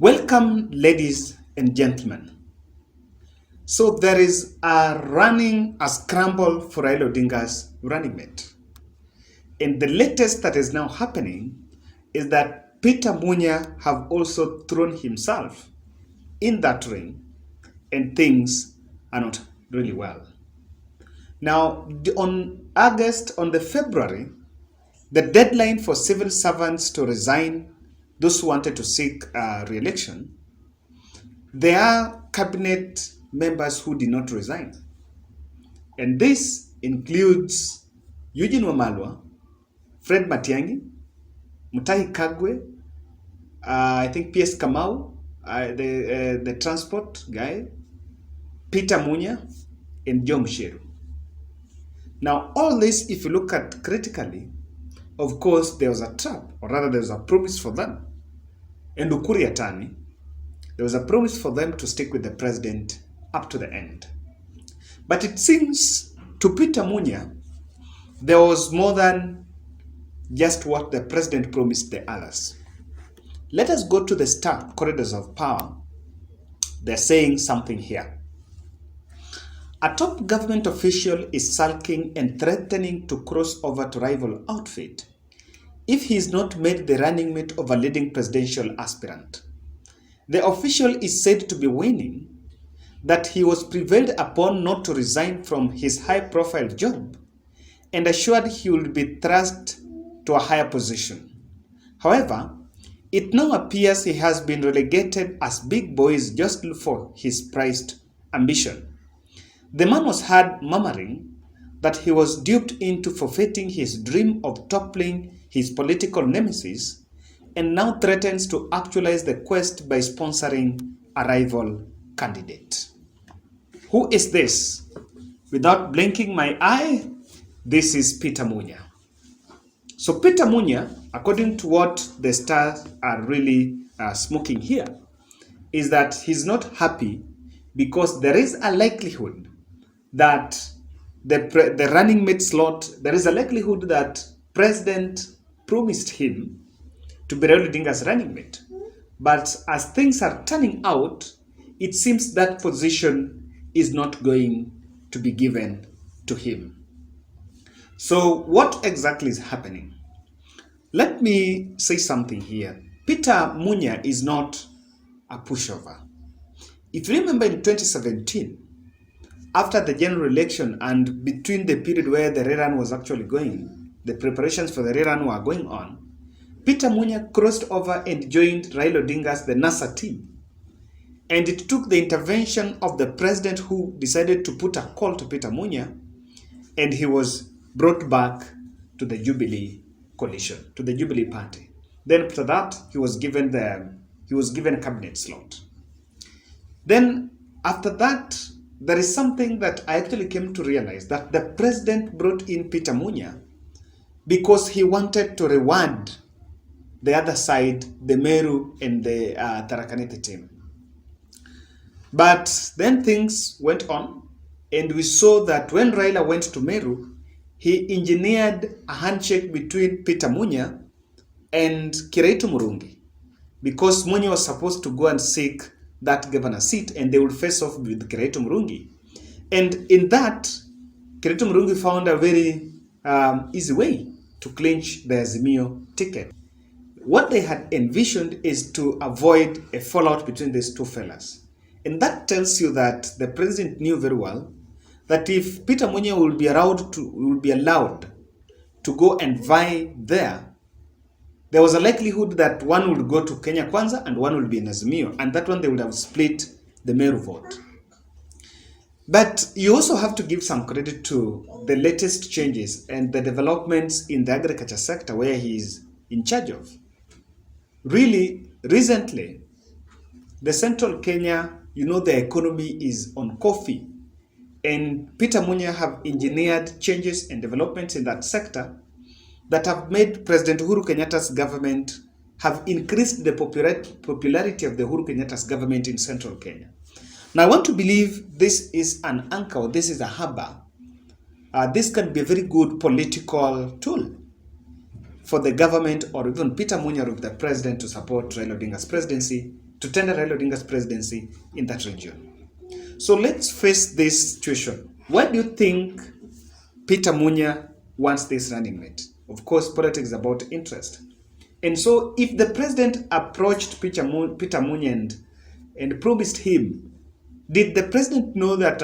Welcome, ladies and gentlemen. So there is a scramble for Raila Odinga's running mate. And the latest that is now happening is that Peter Munya have also thrown himself in that ring and things are not really well. Now, on the February, the deadline for civil servants to resign, those who wanted to seek re-election, there are cabinet members who did not resign. And this includes Eugene Wamalwa, Fred Matiang'i, Mutahi Kagwe, I think PS Kamau, the transport guy, Peter Munya, and BOMBSHELL. Now, all this, if you look at critically, of course, there was a trap, or rather there was a promise for them. And Ukuri Atani, there was a promise for them to stick with the president up to the end. But it seems to Peter Munya, there was more than just what the president promised the others. Let us go to the star corridors of power. They're saying something here. A top government official is sulking and threatening to cross over to rival outfit if he is not made the running mate of a leading presidential aspirant. The official is said to be winning that he was prevailed upon not to resign from his high-profile job and assured he would be thrust to a higher position. However, it now appears he has been relegated as big boys just for his prized ambition. The man was heard murmuring that he was duped into forfeiting his dream of toppling his political nemesis and now threatens to actualize the quest by sponsoring a rival candidate. Who is this? Without blinking my eye, this is Peter Munya. So Peter Munya, according to what the stars are really smoking here, is that he's not happy because there is a likelihood that the running mate slot, there is a likelihood that President promised him to be Raila Odinga's running mate. But as things are turning out, it seems that position is not going to be given to him. So what exactly is happening? Let me say something here. Peter Munya is not a pushover. If you remember in 2017, after the general election and between the period where the rerun was actually going, the preparations for the rerun were going on, Peter Munya crossed over and joined Raila Odinga's the NASA team. And it took the intervention of the president who decided to put a call to Peter Munya, and he was brought back to the Jubilee coalition, to the Jubilee party. Then after that, he was given a cabinet slot. Then after that, there is something that I actually came to realize, that the president brought in Peter Munya because he wanted to reward the other side, the Meru and the Tharaka Nithi team. But then things went on, and we saw that when Raila went to Meru, he engineered a handshake between Peter Munya and Kiraitu Murungi, because Munya was supposed to go and seek that governor seat, and they would face off with Kiraitu Murungi. And in that, Kiraitu Murungi found a very easy way to clinch the Azimio ticket. What they had envisioned is to avoid a fallout between these two fellas. And that tells you that the president knew very well that if Peter Munya will be allowed to go and vie there was a likelihood that one would go to Kenya Kwanza and one would be in Azimio, and that one they would have split the Meru vote. But you also have to give some credit to the latest changes and the developments in the agriculture sector where he is in charge of. Really, recently, the central Kenya, the economy is on coffee, and Peter Munya have engineered changes and developments in that sector that have made President Uhuru Kenyatta's government have increased the popularity of the Uhuru Kenyatta's government in central Kenya. Now, I want to believe this is an anchor, or this is a harbor. This can be a very good political tool for the government or even Peter Munya, the president, to support Raila Odinga's presidency to tender Raila Odinga's presidency in that region. So let's face this situation. Why do you think Peter Munya wants this running mate? Of course, politics is about interest. And so if the president approached Peter Munya and promised him, did the president know that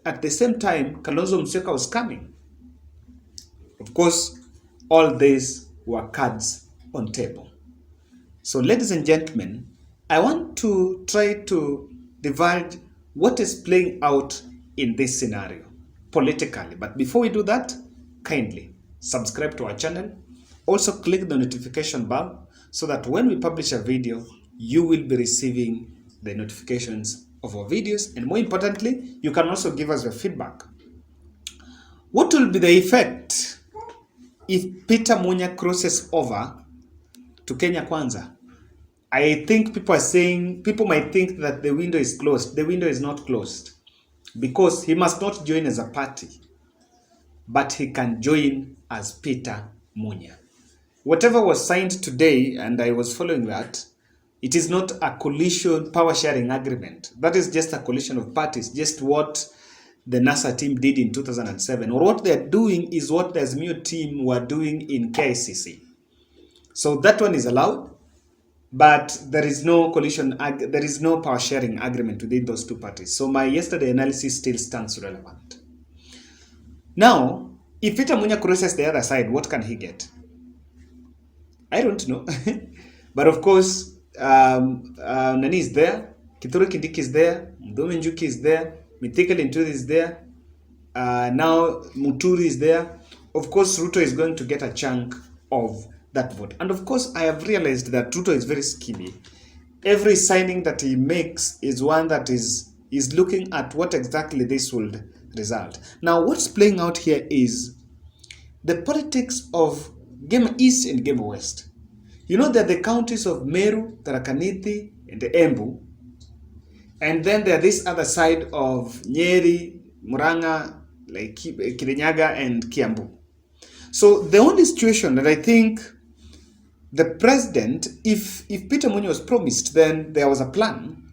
at the same time Kalonzo Musyoka was coming? Of course, all these were cards on table. So ladies and gentlemen, I want to try to divide what is playing out in this scenario politically. But before we do that, kindly subscribe to our channel. Also click the notification bell so that when we publish a video, you will be receiving the notifications of our videos. And more importantly, you can also give us your feedback. What will be the effect if Peter Munya crosses over to Kenya Kwanza? I think people might think that the window is closed. The window is not closed because he must not join as a party, but he can join as Peter Munya. Whatever was signed today, and I was following that, it is not a coalition power sharing agreement. That is just a coalition of parties, just what the NASA team did in 2007, or what they're doing is what the Azimio team were doing in KICC. So that one is allowed, but there is no coalition, there is no power sharing agreement within those two parties. So my yesterday analysis still stands relevant. Now, if Peter Munya crosses the other side, what can he get? I don't know. But of course, Nani is there, Kithure Kindiki is there, Mdome Njuki is there, Mithika Linturi is there, now Muturi is there. Of course, Ruto is going to get a chunk of that vote. And of course, I have realized that Ruto is very skilly. Every signing that he makes is one that is looking at what exactly this would result. Now, what's playing out here is the politics of Gema East and Gema West. You know that the counties of Meru, Tharaka Nithi, and Embu, and then there this other side of Nyeri, Murang'a, like Kirinyaga and Kiambu. So the only situation that I think the president, if Peter Munya was promised, then there was a plan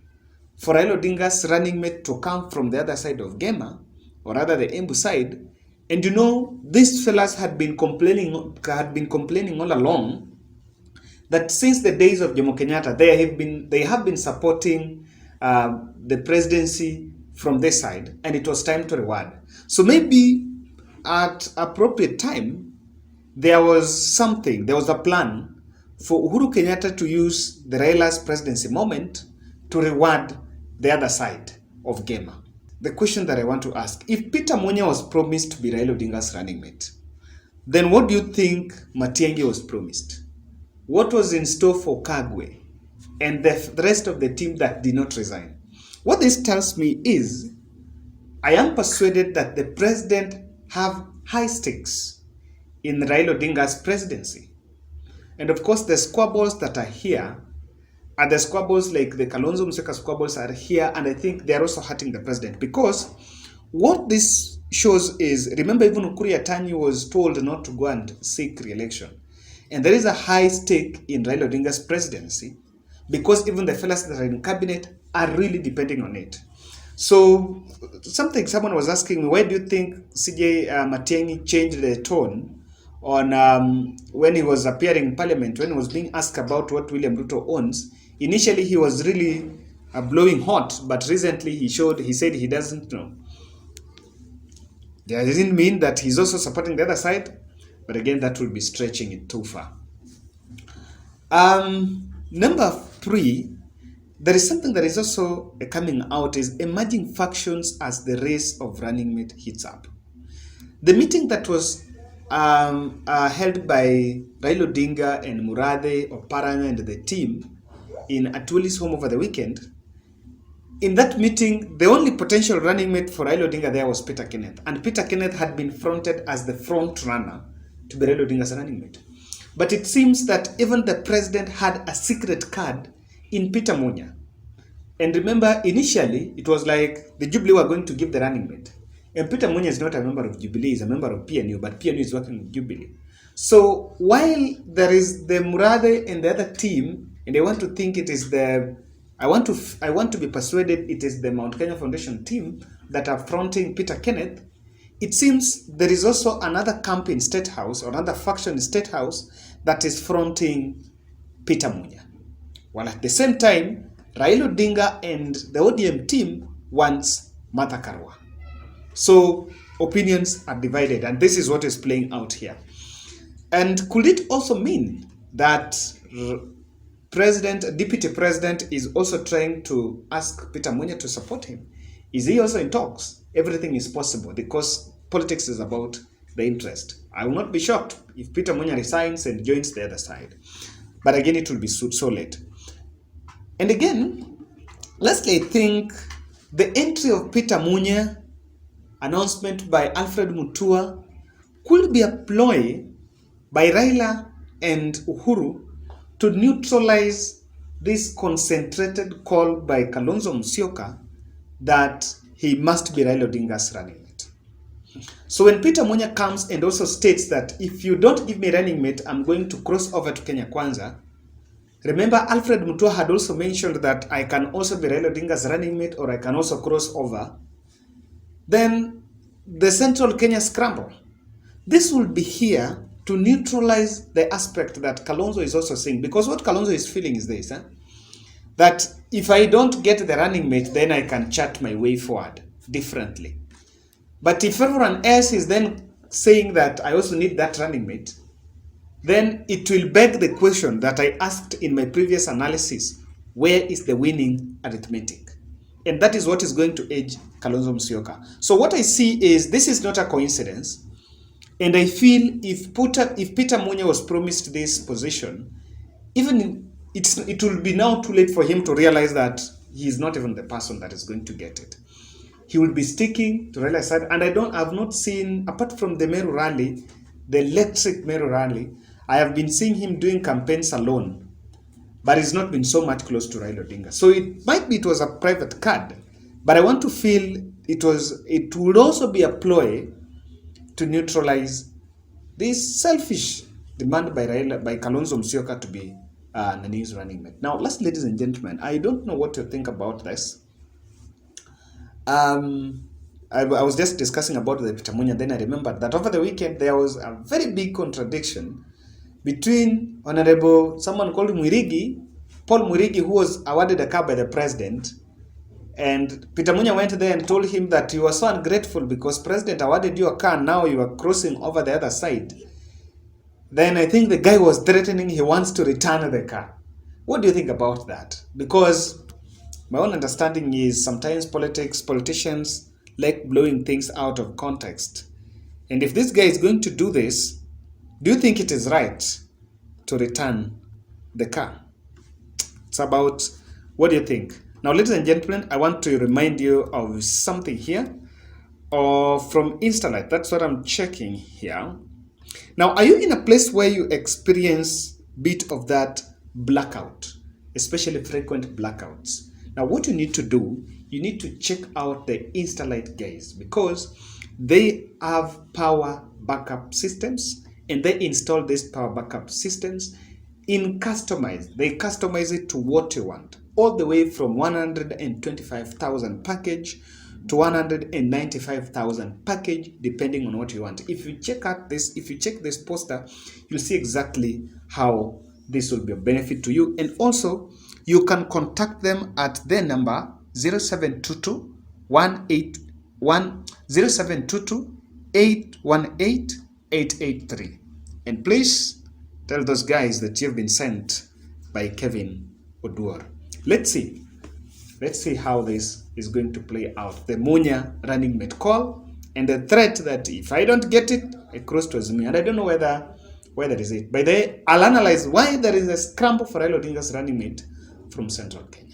for Raila Odinga's running mate to come from the other side of Gema, or rather the Embu side. And you know, these fellas had been complaining all along that since the days of Jomo Kenyatta, they have been supporting the presidency from this side, and it was time to reward. So maybe at appropriate time, there was a plan for Uhuru Kenyatta to use the Raila's presidency moment to reward the other side of Gema. The question that I want to ask, if Peter Munya was promised to be Raila Odinga's running mate, then what do you think Matiang'i was promised? What was in store for Kagwe and the rest of the team that did not resign? What this tells me is, I am persuaded that the president have high stakes in Raila Odinga's presidency. And of course, the squabbles that are here are the squabbles like the Kalonzo Musyoka squabbles are here, and I think they are also hurting the president, because what this shows is, remember, even Ukuri Yatanyi was told not to go and seek re-election. And there is a high stake in Raila Odinga's presidency, because even the fellows that are in cabinet are really depending on it. So someone was asking me, why do you think CJ Matiang'i changed the tone on when he was appearing in parliament, when he was being asked about what William Ruto owns? Initially, he was really blowing hot, but recently he said he doesn't know. That doesn't mean that he's also supporting the other side, but again, that will be stretching it too far. Number 3, there is something that is also coming out, is emerging factions as the race of running mate heats up. The meeting that was held by Raila Odinga and Murathe, Oparanya and the team in Atuli's home over the weekend, in that meeting, the only potential running mate for Raila Odinga there was Peter Kenneth. And Peter Kenneth had been fronted as the front runner to be Raila Odinga's running mate. But it seems that even the president had a secret card in Peter Munya. And remember, initially, it was like the Jubilee were going to give the running mate. And Peter Munya is not a member of Jubilee, he's a member of PNU, but PNU is working with Jubilee. So while there is the Murathe and the other team, and they want to think it is the I want to be persuaded it is the Mount Kenya Foundation team that are fronting Peter Kenneth. It seems there is also another camp in State House, or another faction in State House, that is fronting Peter Munya. While at the same time, Raila Odinga and the ODM team wants Martha Karua. So opinions are divided, and this is what is playing out here. And could it also mean that Deputy President is also trying to ask Peter Munya to support him? Is he also in talks? Everything is possible because politics is about the interest. I will not be shocked if Peter Munya resigns and joins the other side. But again, it will be so late. And again, lastly, I think the entry of Peter Munya, announcement by Alfred Mutua, could be a ploy by Raila and Uhuru to neutralize this concentrated call by Kalonzo Musyoka that he must be Raila Odinga's running mate. So when Peter Munya comes and also states that if you don't give me running mate, I'm going to cross over to Kenya Kwanza. Remember, Alfred Mutua had also mentioned that I can also be Raila Odinga's running mate, or I can also cross over. Then the Central Kenya scramble. This will be here to neutralize the aspect that Kalonzo is also saying. Because what Kalonzo is feeling is this, that if I don't get the running mate, then I can chart my way forward differently. But if everyone else is then saying that I also need that running mate, then it will beg the question that I asked in my previous analysis: where is the winning arithmetic? And that is what is going to edge Kalonzo Musyoka. So what I see is this is not a coincidence. And I feel if Peter Munya was promised this position, even it will be now too late for him to realize that he is not even the person that is going to get it. He will be sticking to Raila's side. And I've not seen, apart from the Meru rally, the electric Meru rally, I have been seeing him doing campaigns alone, but he's not been so much close to Raila Odinga. So it might be it was a private card, but I want to feel it would also be a ploy to neutralize this selfish demand by Kalonzo Musyoka to be Nani's running mate. Now, last, ladies and gentlemen, I don't know what you think about this. I was just discussing about the Peter Munya, then I remembered that over the weekend there was a very big contradiction between someone called Paul Mwirigi, who was awarded a car by the president, and Peter Munya went there and told him that you are so ungrateful because president awarded you a car, now you are crossing over the other side. Then I think the guy was threatening he wants to return the car. What do you think about that? Because my own understanding is sometimes politicians like blowing things out of context. And if this guy is going to do this, do you think it is right to return the car? It's about, what do you think? Now, ladies and gentlemen, I want to remind you of something here from Instalight. That's what I'm checking here. Now, are you in a place where you experience a bit of that blackout, especially frequent blackouts? Now, what you need to do, you need to check out the Instalight guys because they have power backup systems, and they install these power backup systems in customized. They customize it to what you want, all the way from 125,000 package to 195,000 package, depending on what you want. If you check this poster, you'll see exactly how this will be a benefit to you. And also, you can contact them at their number 0722 818 883. And please tell those guys that you've been sent by Kevin Oduor. Let's see how this is going to play out. The Munya running mate call and the threat that if I don't get it, I cross to Azimio. And I don't know where that is it. By the way, I'll analyze why there is a scramble for Raila Odinga's running mate from Central Kenya.